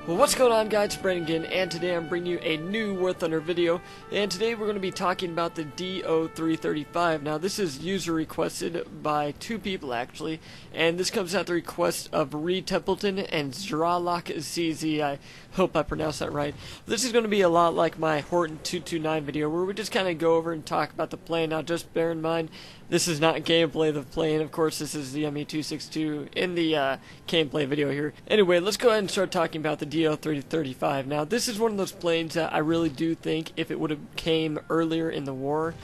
Well, what's going on, guys? It's Brandon again, and today I'm bringing you a new War Thunder video. And today we're going to be talking about the Do-335. Now, this is user requested by two people actually, and this comes at the request of Reed Templeton and Zralok CZ. I hope I pronounced that right. This is going to be a lot like my Horton 229 video, where we just kind of go over and talk about the plane. Now, just bear in mind, this is not gameplay of the plane. Of course, this is the Me-262 in the gameplay video here. Anyway, let's go ahead and start talking about the Do-335. Now, this is one of those planes that I really do think if it would have came earlier in the war,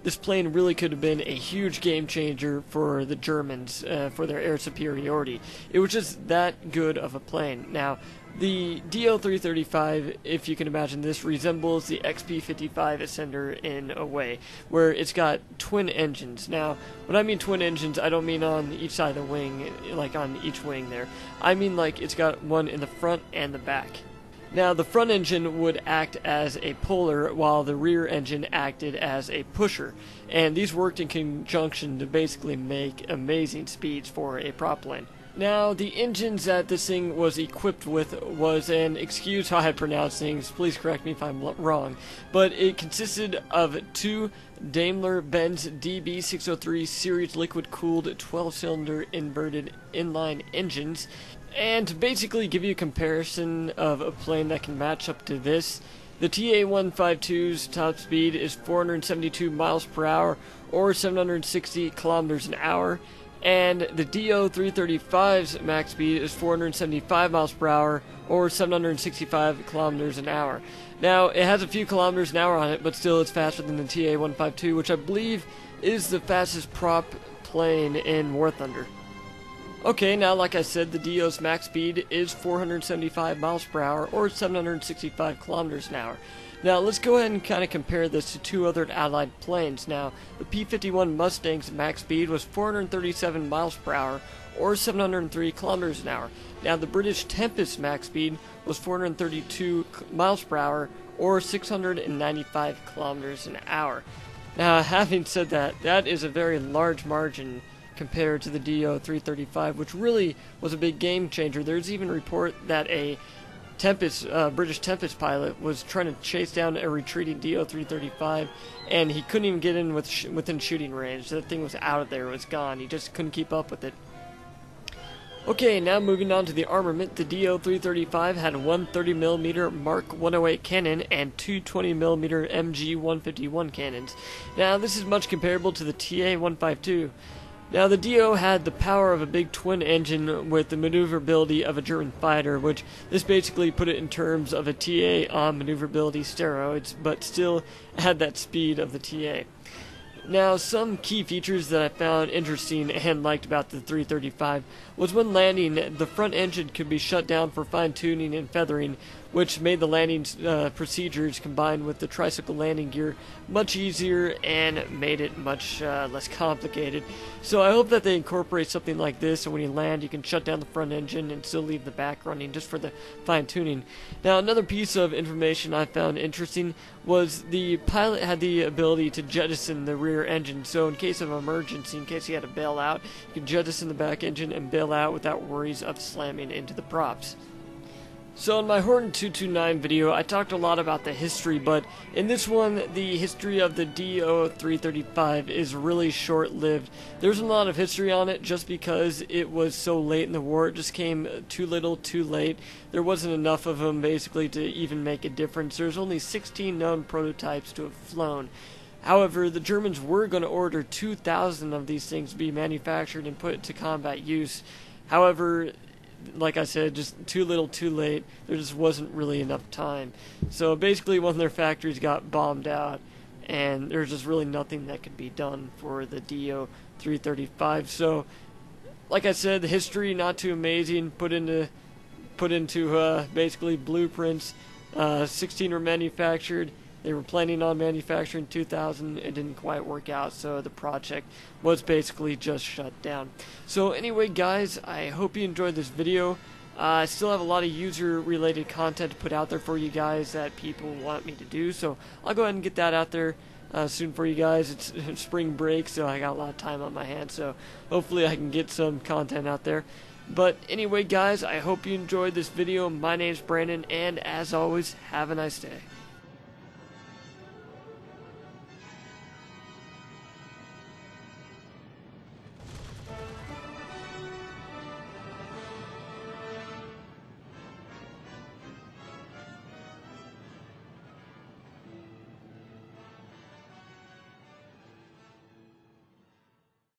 this plane really could have been a huge game changer for the Germans for their air superiority. It was just that good of a plane. Now, the Do-335, if you can imagine this, resembles the XP-55 Ascender in a way, where it's got twin engines. Now, when I mean twin engines, I don't mean on each side of the wing, like on each wing there. I mean like it's got one in the front and the back. Now, the front engine would act as a puller, while the rear engine acted as a pusher. And these worked in conjunction to basically make amazing speeds for a prop plane. Now, the engines that this thing was equipped with was, and excuse how I pronounce things, please correct me if I'm wrong, but it consisted of two Daimler-Benz DB603 series liquid-cooled 12-cylinder inverted inline engines. And to basically give you a comparison of a plane that can match up to this, the TA-152's top speed is 472 miles per hour or 760 kilometers an hour. And the Do-335's max speed is 475 miles per hour or 765 kilometers an hour. Now, it has a few kilometers an hour on it, but still it's faster than the TA-152, which I believe is the fastest prop plane in War Thunder. Okay, now like I said, the Do's max speed is 475 miles per hour or 765 kilometers an hour. Now, let's go ahead and kind of compare this to two other Allied planes. Now, the P-51 Mustang's max speed was 437 miles per hour or 703 kilometers an hour. Now, the British Tempest's max speed was 432 miles per hour or 695 kilometers an hour. Now, having said that, that is a very large margin compared to the Do-335, which really was a big game changer. There's even a report that a British Tempest pilot was trying to chase down a retreating Do-335, and he couldn't even get in within shooting range. That thing was out of there, it was gone. He just couldn't keep up with it. Okay, now moving on to the armament, the Do-335 had one 30mm Mark 108 cannon and two 20mm MG-151 cannons. Now, this is much comparable to the TA-152. Now, the Do had the power of a big twin engine with the maneuverability of a German fighter, which this basically put it in terms of a TA on maneuverability steroids, but still had that speed of the TA. Now, some key features that I found interesting and liked about the 335 was when landing, the front engine could be shut down for fine-tuning and feathering, which made the landing procedures combined with the tricycle landing gear much easier and made it much less complicated. So I hope that they incorporate something like this, so when you land you can shut down the front engine and still leave the back running just for the fine-tuning. Now, another piece of information I found interesting was the pilot had the ability to jettison the rear engine, so in case of emergency, in case he had to bail out, you could jettison the back engine and bail out without worries of slamming into the props. So in my Horton 229 video, I talked a lot about the history, but in this one, the history of the Do-335 is really short-lived. There's a lot of history on it just because it was so late in the war. It just came too little, too late. There wasn't enough of them, basically, to even make a difference. There's only 16 known prototypes to have flown. However, the Germans were going to order 2,000 of these things to be manufactured and put to combat use. However, like I said, just too little, too late. There just wasn't really enough time. So basically, one of their factories got bombed out, and there's just really nothing that could be done for the Do-335. So, like I said, the history not too amazing. Put into basically blueprints. 16 were manufactured. They were planning on manufacturing 2,000. It didn't quite work out, so the project was basically just shut down. So anyway, guys, I hope you enjoyed this video. I still have a lot of user-related content to put out there for you guys that people want me to do, so I'll go ahead and get that out there soon for you guys. It's spring break, so I got a lot of time on my hands, so hopefully I can get some content out there. But anyway guys, I hope you enjoyed this video. My name's Brandon, and as always, have a nice day.